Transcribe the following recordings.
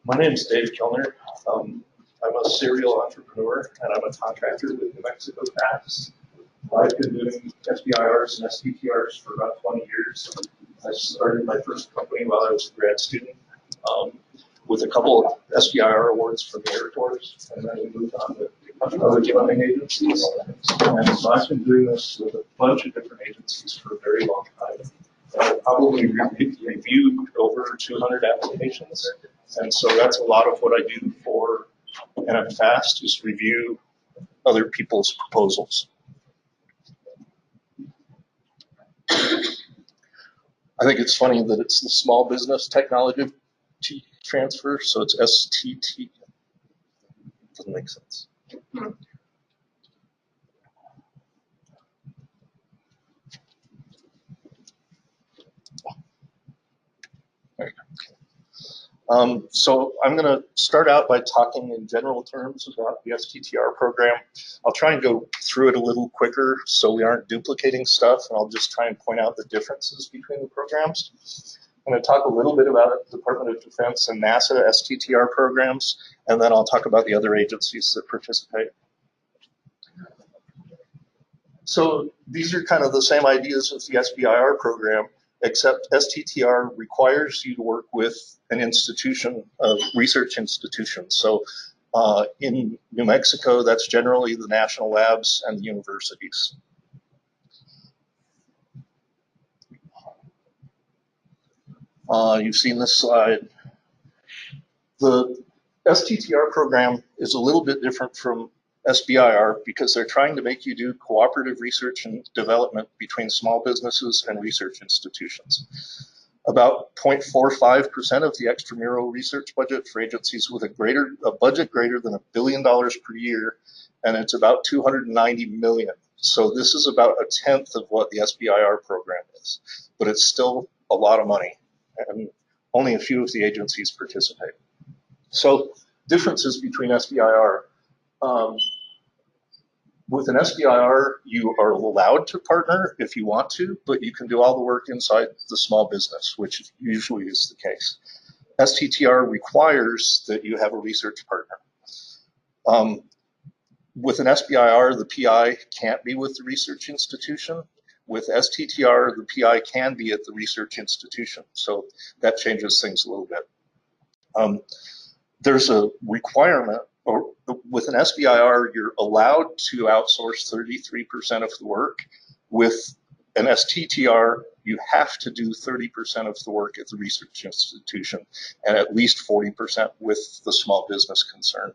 My name is Dave Kilner. I'm a serial entrepreneur and I'm a contractor with New Mexico Tax. I've been doing SBIRs and STTRs for about 20 years. I started my first company while I was a grad student with a couple of SBIR awards from the Air Force, and then we moved on to other funding agencies. And so I've been doing this with a bunch of different agencies for a very long time. I've probably reviewed over 200 applications, and so that's a lot of what I do for NFast is review other people's proposals. I think it's funny that it's the Small Business Technology Transfer, so it's STT. Doesn't make sense. There you go. So I'm going to start out by talking in general terms about the STTR program. I'll try and go through it a little quicker so we aren't duplicating stuff, and I'll just try and point out the differences between the programs. I'm going to talk a little bit about Department of Defense and NASA STTR programs, and then I'll talk about the other agencies that participate. So these are kind of the same ideas as the SBIR program, except STTR requires you to work with an institution, a research institution. So in New Mexico, that's generally the national labs and the universities. You've seen this slide. The STTR program is a little bit different from SBIR because they're trying to make you do cooperative research and development between small businesses and research institutions. About 0.45% of the extramural research budget for agencies with a budget greater than $1 billion per year, and it's about 290 million. So this is about a tenth of what the SBIR program is, but it's still a lot of money, and only a few of the agencies participate. So differences between SBIR. With an SBIR, you are allowed to partner if you want to, but you can do all the work inside the small business, which usually is the case. STTR requires that you have a research partner. With an SBIR, the PI can't be with the research institution. With STTR, the PI can be at the research institution, so that changes things a little bit. There's a requirement, or with an SBIR, you're allowed to outsource 33% of the work. With an STTR, you have to do 30% of the work at the research institution and at least 40% with the small business concern.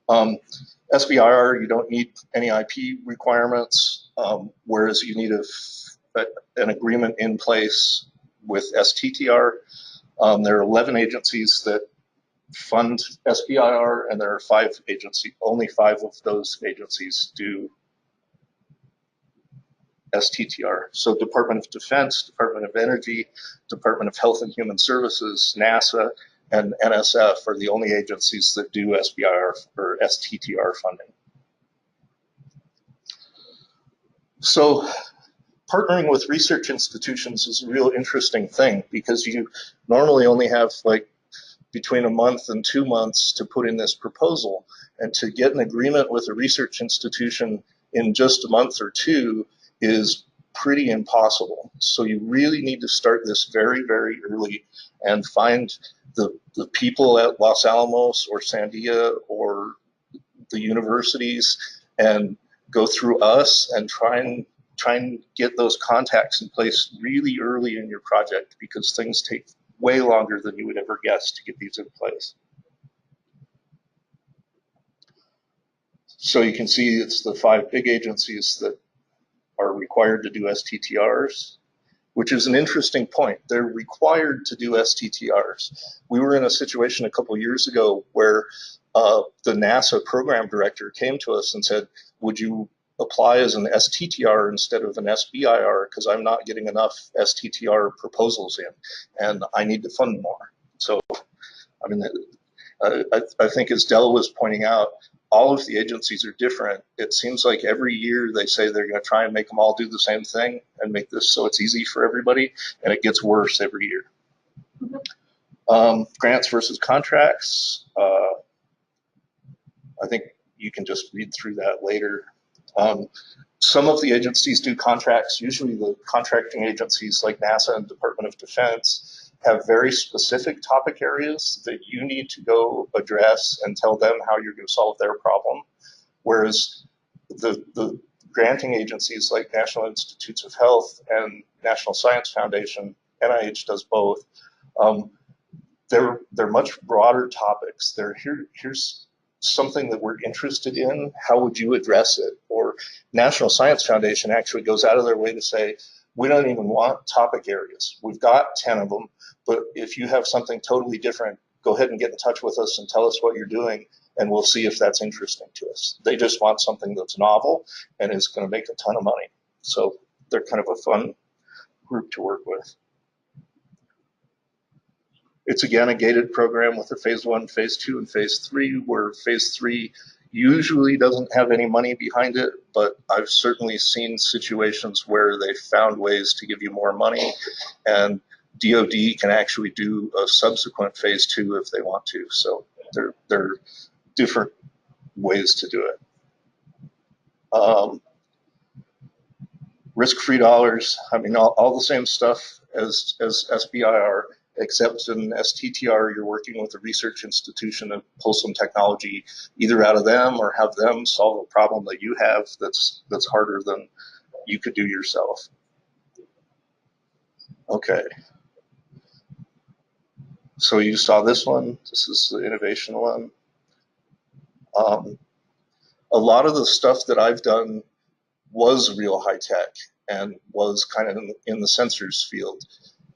SBIR, you don't need any IP requirements, whereas you need an agreement in place with STTR. There are 11 agencies that fund SBIR, and there are 5 agencies, only 5 of those agencies do STTR. So Department of Defense, Department of Energy, Department of Health and Human Services, NASA, and NSF are the only agencies that do SBIR or STTR funding. So partnering with research institutions is a real interesting thing because you normally only have like between a month and 2 months to put in this proposal, and to get an agreement with a research institution in just a month or 2 is pretty impossible. So you really need to start this very, very early and find the people at Los Alamos or Sandia or the universities and go through us and try and get those contacts in place really early in your project, because things take way longer than you would ever guess to get these in place. So you can see it's the 5 big agencies that are required to do STTRs, which is an interesting point. They're required to do STTRs. We were in a situation a couple years ago where the NASA program director came to us and said, would you apply as an STTR instead of an SBIR, because I'm not getting enough STTR proposals in and I need to fund more. So, I mean, I think as Della was pointing out, all of the agencies are different. It seems like every year they say they're going to try and make them all do the same thing and make this so it's easy for everybody, and it gets worse every year. Grants versus contracts. I think you can just read through that later. Some of the agencies do contracts. Usually the contracting agencies like NASA and Department of Defense have very specific topic areas that you need to go address and tell them how you're going to solve their problem. Whereas the granting agencies like National Institutes of Health and National Science Foundation, NIH does both, they're much broader topics. Here's something that we're interested in, how would you address it? Or National Science Foundation actually goes out of their way to say, we don't even want topic areas. We've got 10 of them, but if you have something totally different, go ahead and get in touch with us and tell us what you're doing, and we'll see if that's interesting to us. They just want something that's novel and is going to make a ton of money. So they're kind of a fun group to work with. It's again a gated program with a phase 1, phase 2, and phase 3, where phase 3 usually doesn't have any money behind it, but I've certainly seen situations where they found ways to give you more money, and DoD can actually do a subsequent phase 2 if they want to. So there are different ways to do it. Risk-free dollars, I mean, all the same stuff as SBIR, except in STTR, you're working with a research institution to pull some technology either out of them or have them solve a problem that you have that's harder than you could do yourself. Okay. So you saw this one. This is the innovation one. A lot of the stuff that I've done was real high tech and was kind of in the sensors field.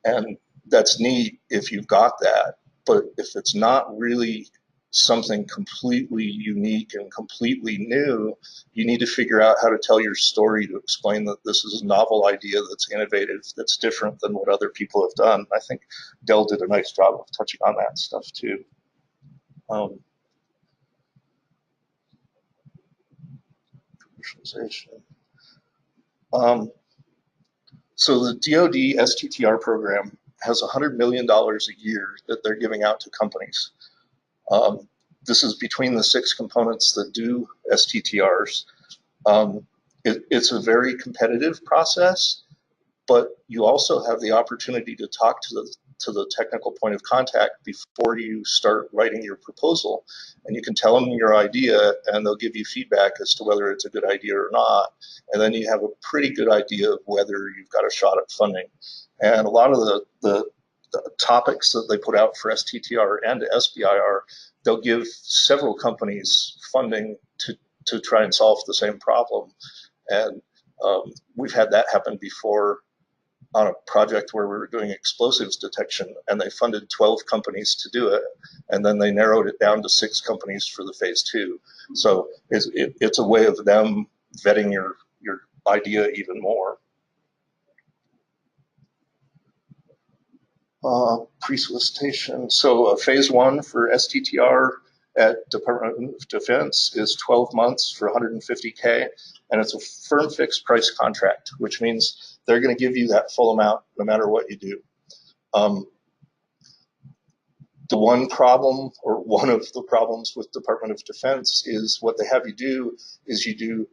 And that's neat if you've got that. But if it's not really something completely unique and completely new, you need to figure out how to tell your story to explain that this is a novel idea that's innovative, that's different than what other people have done. I think Dell did a nice job of touching on that stuff too. Commercialization. So the DoD STTR program has $100 million a year that they're giving out to companies. This is between the 6 components that do STTRs. It's a very competitive process, but you also have the opportunity to talk to the technical point of contact before you start writing your proposal, and you can tell them your idea and they'll give you feedback as to whether it's a good idea or not, and then you have a pretty good idea of whether you've got a shot at funding. And a lot of the topics that they put out for STTR and SBIR, they'll give several companies funding to try and solve the same problem. And we've had that happen before on a project where we were doing explosives detection, and they funded 12 companies to do it, and then they narrowed it down to 6 companies for the phase 2. So it's a way of them vetting your idea even more. Pre-solicitation. So phase 1 for STTR at Department of Defense is 12 months for $150K, and it's a firm fixed price contract, which means they're going to give you that full amount no matter what you do. The one problem, or one of the problems with Department of Defense, is what they have you do is you do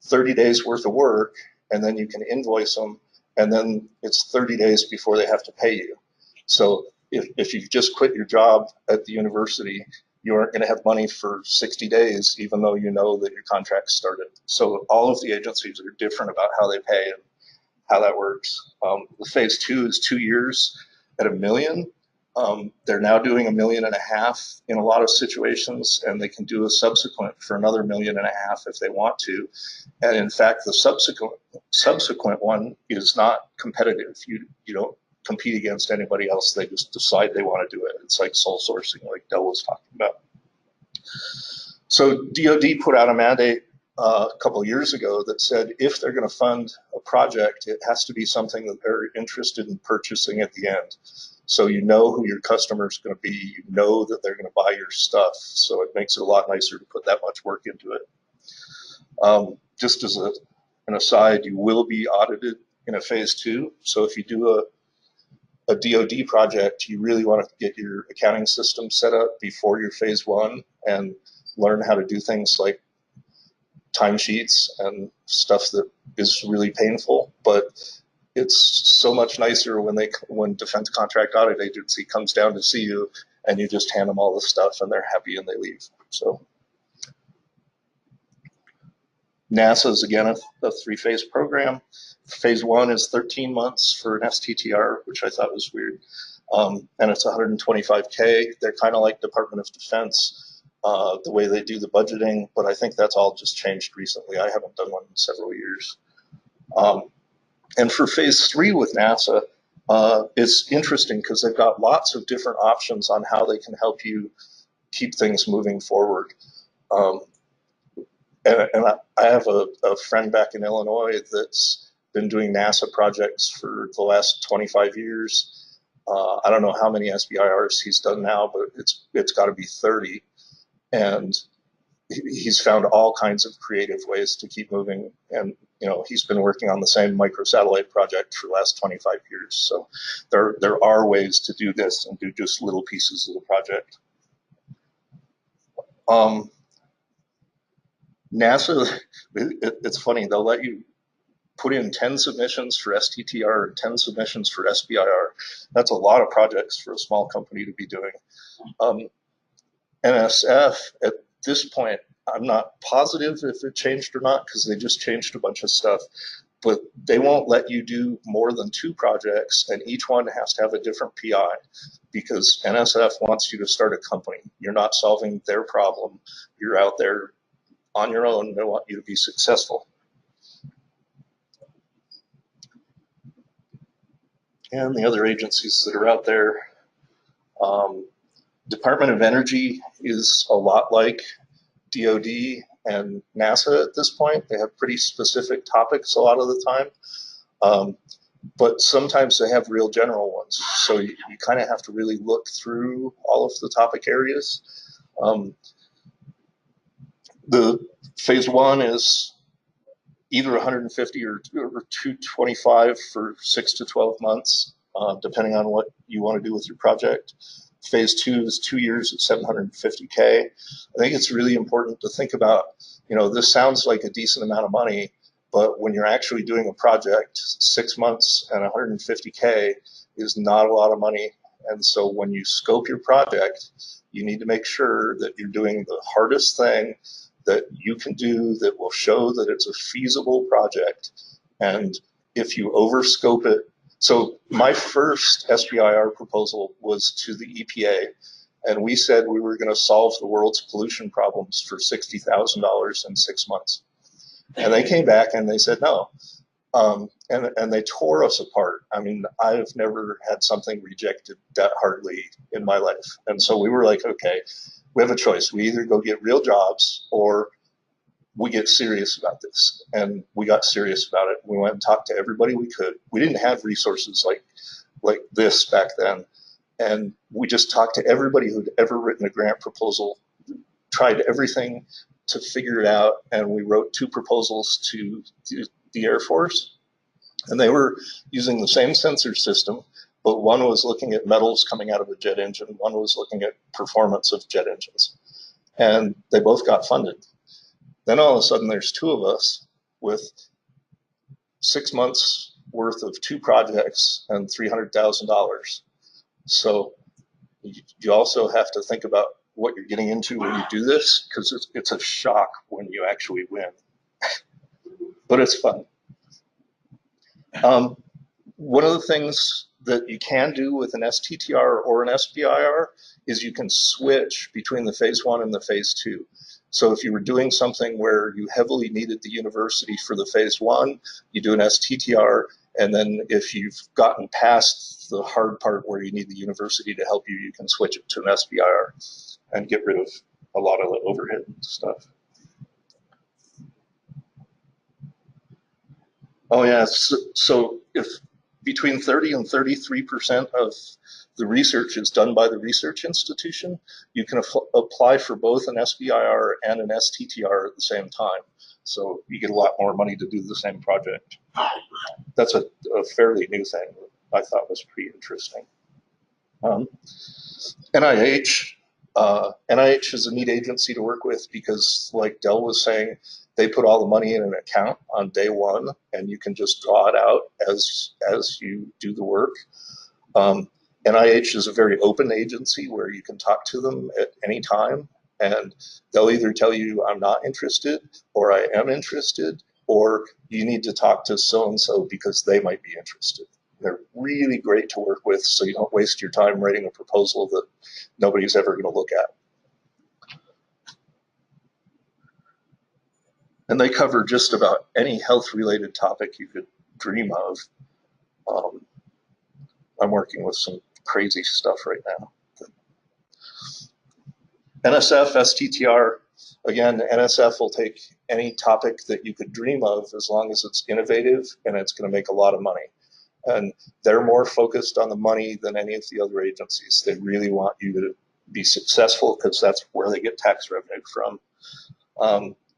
30 days worth of work, and then you can invoice them, and then it's 30 days before they have to pay you. So if you've just quit your job at the university, you aren't going to have money for 60 days, even though you know that your contract started. So all of the agencies are different about how they pay and how that works. The phase 2 is 2 years at $1 million. They're now doing $1.5 million in a lot of situations, and they can do a subsequent for another $1.5 million if they want to. And in fact, the subsequent one is not competitive. You don't compete against anybody else. They just decide they want to do it. It's like sole sourcing, like Dell was talking about. So DoD put out a mandate a couple of years ago that said if they're going to fund a project, it has to be something that they're interested in purchasing at the end. So you know who your customer is going to be. You know that they're going to buy your stuff. So it makes it a lot nicer to put that much work into it. Just as an aside, you will be audited in a phase 2. So if you do a DoD project, you really want to get your accounting system set up before your phase one and learn how to do things like timesheets and stuff that is really painful. But it's so much nicer when Defense Contract Audit Agency comes down to see you and you just hand them all the stuff and they're happy and they leave. So NASA is again a three-phase program. Phase one is 13 months for an STTR, which I thought was weird. And it's 125K. They're kind of like Department of Defense, the way they do the budgeting, but I think that's all just changed recently. I haven't done one in several years. And for phase three with NASA, it's interesting because they've got lots of different options on how they can help you keep things moving forward. And I have a friend back in Illinois that's been doing NASA projects for the last 25 years. I don't know how many SBIRs he's done now, but it's got to be 30. And he's found all kinds of creative ways to keep moving. And he's been working on the same microsatellite project for the last 25 years. So there are ways to do this and do just little pieces of the project. NASA, it's funny, they'll let you put in 10 submissions for STTR and 10 submissions for SBIR. That's a lot of projects for a small company to be doing. NSF, at this point, I'm not positive if it changed or not because they just changed a bunch of stuff, but they won't let you do more than 2 projects and each one has to have a different PI because NSF wants you to start a company. You're not solving their problem. You're out there on your own. They want you to be successful. And the other agencies that are out there, Department of Energy is a lot like DoD and NASA at this point. They have pretty specific topics a lot of the time, but sometimes they have real general ones. So you kind of have to really look through all of the topic areas. The phase one is either 150 or 225 for 6 to 12 months, depending on what you want to do with your project. Phase two is 2 years at 750K. I think it's really important to think about, this sounds like a decent amount of money, but when you're actually doing a project, 6 months and 150K is not a lot of money. And so when you scope your project, you need to make sure that you're doing the hardest thing that you can do that will show that it's a feasible project. And if you overscope it, so my first SBIR proposal was to the EPA, and we said we were going to solve the world's pollution problems for $60,000 in 6 months. And they came back and they said no. And they tore us apart. I mean, I've never had something rejected that hardly in my life. And so we were like, okay, we have a choice. We either go get real jobs or we get serious about this. And we got serious about it. We went and talked to everybody we could. We didn't have resources like this back then. And we just talked to everybody who'd ever written a grant proposal, tried everything to figure it out. And we wrote 2 proposals to the Air Force. And they were using the same sensor system, but one was looking at metals coming out of a jet engine. One was looking at performance of jet engines. And they both got funded. Then all of a sudden there's 2 of us with 6 months worth of 2 projects and $300,000. So you also have to think about what you're getting into when you do this, because it's a shock when you actually win. But it's fun. One of the things that you can do with an STTR or an SBIR is you can switch between the phase 1 and the phase 2. So if you were doing something where you heavily needed the university for the phase 1, you do an STTR, and then if you've gotten past the hard part where you need the university to help you, you can switch it to an SBIR and get rid of a lot of the overhead and stuff. Oh yeah, so if between 30 and 33% of the research is done by the research institution, you can apply for both an SBIR and an STTR at the same time. So you get a lot more money to do the same project. That's a fairly new thing. I thought was pretty interesting. NIH. NIH is a neat agency to work with because, like Del was saying, they put all the money in an account on day one, and you can just draw it out as you do the work. NIH is a very open agency where you can talk to them at any time, and they'll either tell you, I'm not interested, or I am interested, or you need to talk to so-and-so because they might be interested. They're really great to work with, so you don't waste your time writing a proposal that nobody's ever going to look at. And they cover just about any health-related topic you could dream of. I'm working with some crazy stuff right now. NSF, STTR, again, NSF will take any topic that you could dream of as long as it's innovative and it's going to make a lot of money. And they're more focused on the money than any of the other agencies. They really want you to be successful because that's where they get tax revenue from.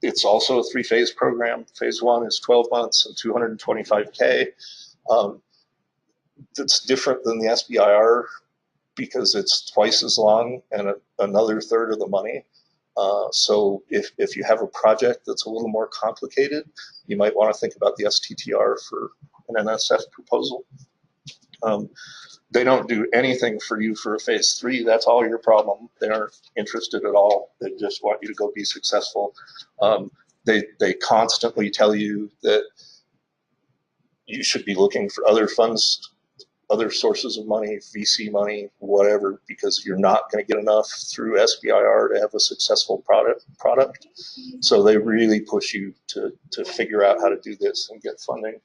It's also a 3-phase program. Phase 1 is 12 months and $225K. That's different than the SBIR because it's twice as long and another third of the money. So if you have a project that's a little more complicated, you might want to think about the STTR for an NSF proposal. They don't do anything for you for a phase 3. That's all your problem. They aren't interested at all. They just want you to go be successful. They constantly tell you that you should be looking for other funds, other sources of money, VC money, whatever, because you're not going to get enough through SBIR to have a successful product. So they really push you to figure out how to do this and get funding.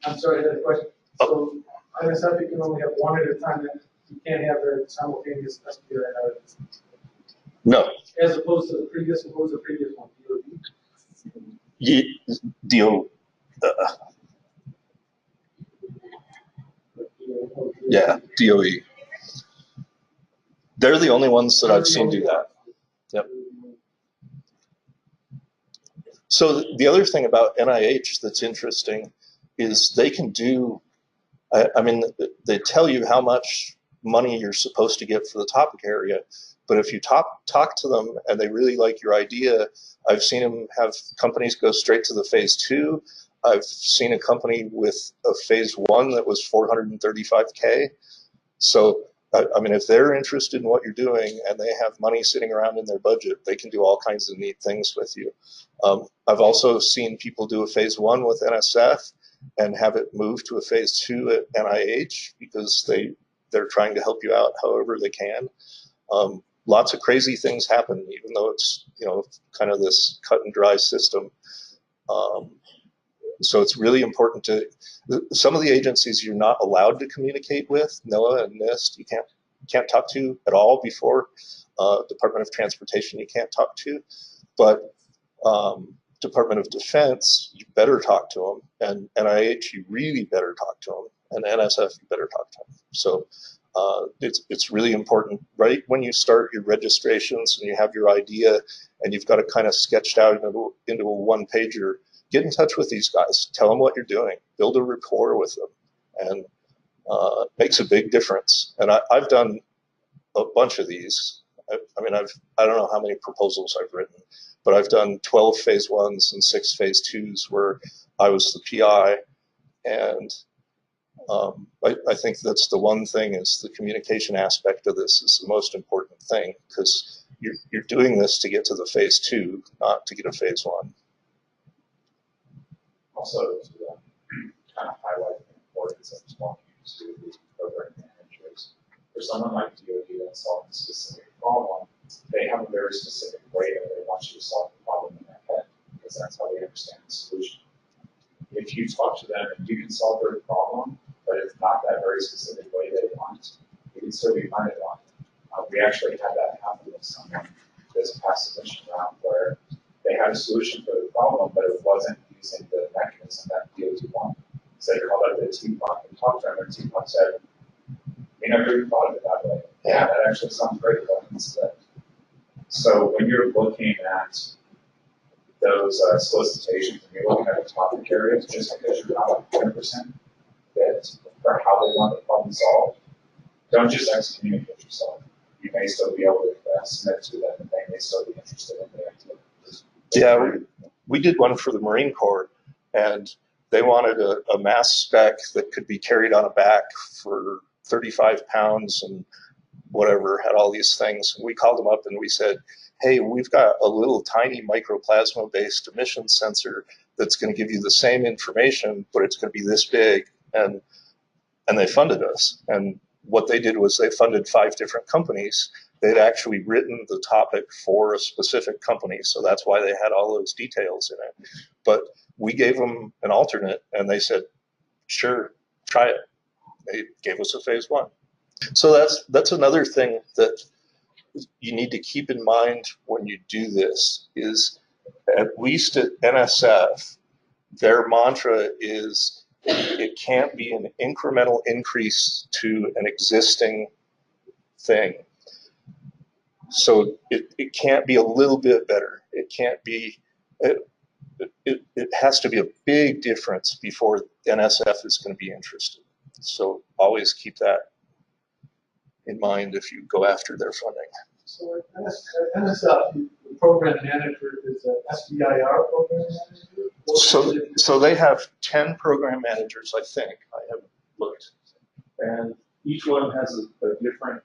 I'm sorry, I had a question. So NSF, you can only have one at a time, and you can't have a simultaneous SBIR. No. As opposed to the previous, what was the previous one? DO. Yeah, DOE. They're the only ones that I've seen do that. Yep. So the other thing about NIH that's interesting is they can do, I mean, they tell you how much money you're supposed to get for the topic area, but if you talk to them and they really like your idea, I've seen them have companies go straight to the phase 2. I've seen a company with a phase 1 that was $435K. So, I mean, if they're interested in what you're doing and they have money sitting around in their budget, they can do all kinds of neat things with you. I've also seen people do a phase 1 with NSF and have it move to a phase 2 at NIH because they're trying to help you out however they can. Lots of crazy things happen, even though it's, kind of this cut and dry system. So it's really important to, some of the agencies you're not allowed to communicate with, NOAA and NIST, you can't talk to at all before. Department of Transportation you can't talk to, but Department of Defense, you better talk to them, and NIH, you really better talk to them, and NSF, you better talk to them. So it's really important right when you start your registrations and you have your idea and you've got it kind of sketched out into a one-pager, get in touch with these guys, tell them what you're doing, build a rapport with them, and it makes a big difference. And I've done a bunch of these. I mean, I don't know how many proposals I've written, but I've done 12 phase 1s and 6 phase 2s where I was the PI, and I think that's the one thing is the communication aspect of this is the most important thing, because you're doing this to get to the phase 2, not to get a phase 1. Also, to kind of highlight the importance of small community program managers. For someone like DoD that's solving a specific problem, they have a very specific way that they want you to solve the problem in their head, because that's how they understand the solution. If you talk to them and you can solve their problem, but it's not that very specific way they want, you can still be kind of on it. We actually had that happen with someone this past submission round where they had a solution for the problem, but it wasn't using the mechanism that DoD wanted. So they called up the teapot and talked to them, and the teapot said, we never even thought of it that way. Yeah, that actually sounds great. So when you're looking at those solicitations and you're looking at the topic areas, just because you're not 100% fit for how they want the problem solved, don't just excommunicate yourself. You may still be able to submit to them, and they may still be interested in the activity. Yeah, we did one for the Marine Corps, and they wanted a mass spec that could be carried on a back for 35 pounds and whatever, had all these things. We called them up and we said, hey, we've got a little tiny microplasma-based emission sensor that's going to give you the same information, but it's going to be this big. And they funded us. And what they did was they funded 5 different companies. They'd actually written the topic for a specific company, so that's why they had all those details in it. But we gave them an alternate, and they said, sure, try it. They gave us a phase 1. So that's another thing that you need to keep in mind when you do this, is at least at NSF, their mantra is it can't be an incremental increase to an existing thing. So it can't be a little bit better. It can't be, it has to be a big difference before NSF is going to be interested. So always keep that in mind if you go after their funding. So at NSF, the program manager is an SBIR program manager? So they have 10 program managers, I think. I haven't looked. And each one has a different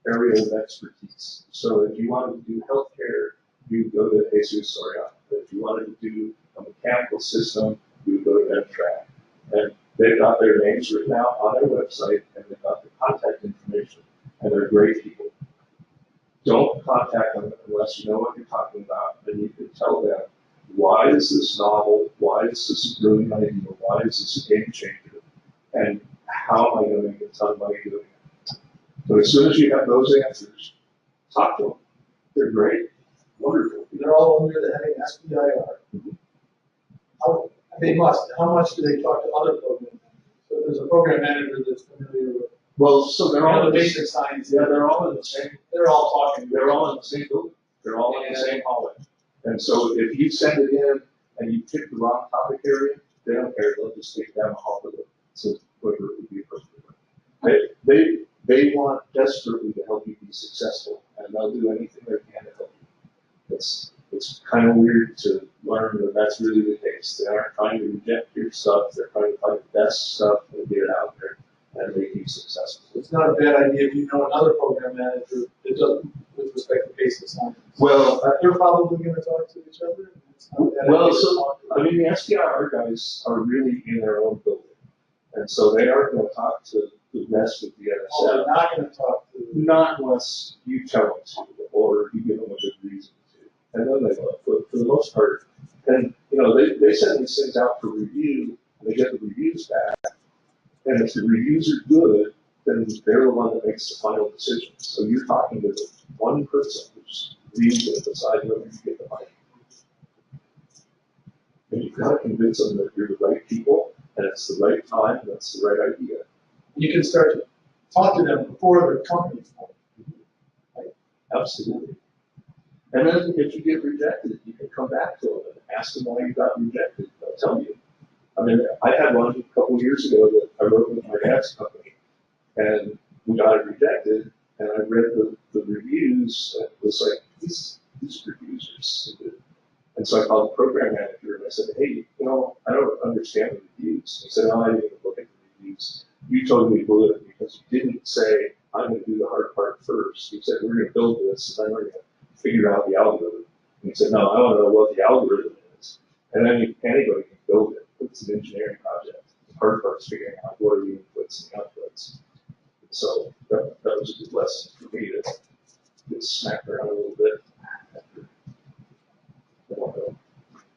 area of expertise. So if you wanted to do healthcare, you go to Jesus Soriano. If you wanted to do a mechanical system, you go to MTRAC. And they've got their names written out on their website, and they've got the contact information, and they're great people. Don't contact them unless you know what you're talking about, and you can tell them, why is this novel? Why is this a brilliant idea? Why is this a game changer? And how am I going to make a ton of money doing it? So as soon as you have those answers, talk to them. They're great, wonderful. They're all under the heading SBIR. Mm-hmm. They must. How much do they talk to other program managers? So if there's a program manager that's familiar with. Well, so they're all the basic science. Yeah, they're all in the same. They're all talking. They're all in the same building. They're all in the same hallway. And so if you send it in and you pick the wrong topic area, they don't care. They'll just take down the hall with it. So whatever it would be appropriate. They want desperately to help you be successful, and they'll do anything they can to help you. It's kind of weird to learn that that's really the case. They aren't trying to reject your stuff. They're trying to find the best stuff and get it out there and make you successful. It's not a bad idea if you know another program manager that doesn't, with respect to basic science. Well, they're probably going to talk to each other. Well, so I mean, the SBIR guys are really in their own building, and so they aren't going to talk to the rest of the NSF. Oh, they're not going to talk to. Not unless you tell them to, or you give them a good reason to, and then they will. But for the most part, and you know, they send these things out for review, and they get the reviews back, and if the reviews are good, then they're the one that makes the final decision. So you're talking to one person who's reads and decide whether you get the money. And you've got to convince them that you're the right people, and it's the right time, and it's the right idea. You can start to talk to them before their company's formed. Right? Absolutely. And then if you get rejected, you can come back to them and ask them why you got rejected. They'll tell you. I mean, I had one a couple of years ago that I wrote with my dad's company, and we got it rejected, and I read the reviews, and it was like, these reviews are stupid. And so I called the program manager, and I said, hey, you know, I don't understand the reviews. He said, no, I didn't even look at the reviews. You totally blew it because you didn't say, I'm going to do the hard part first. You said, we're going to build this, and then we're going to figure out the algorithm. And he said, no, I don't know what the algorithm is. And then anybody can build it. It's an engineering project. The hard part is figuring out what are the inputs and outputs. So that was a good lesson for me to get smacked around a little bit.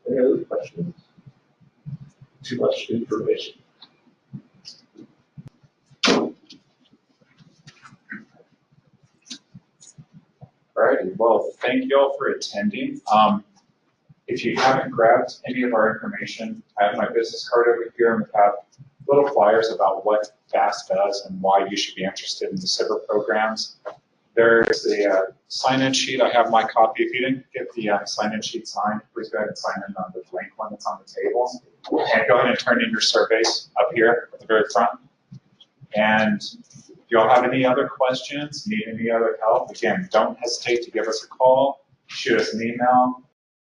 Any other questions? Too much information. All right, well, thank you all for attending. If you haven't grabbed any of our information, I have my business card over here, and we have little flyers about what FAST does and why you should be interested in the SBIR programs. There's the sign-in sheet. I have my copy. If you didn't get the sign-in sheet signed, please go ahead and sign in on the blank one that's on the table. And go ahead and turn in your surveys up here at the very front. And if y'all have any other questions, need any other help, again, don't hesitate to give us a call, shoot us an email.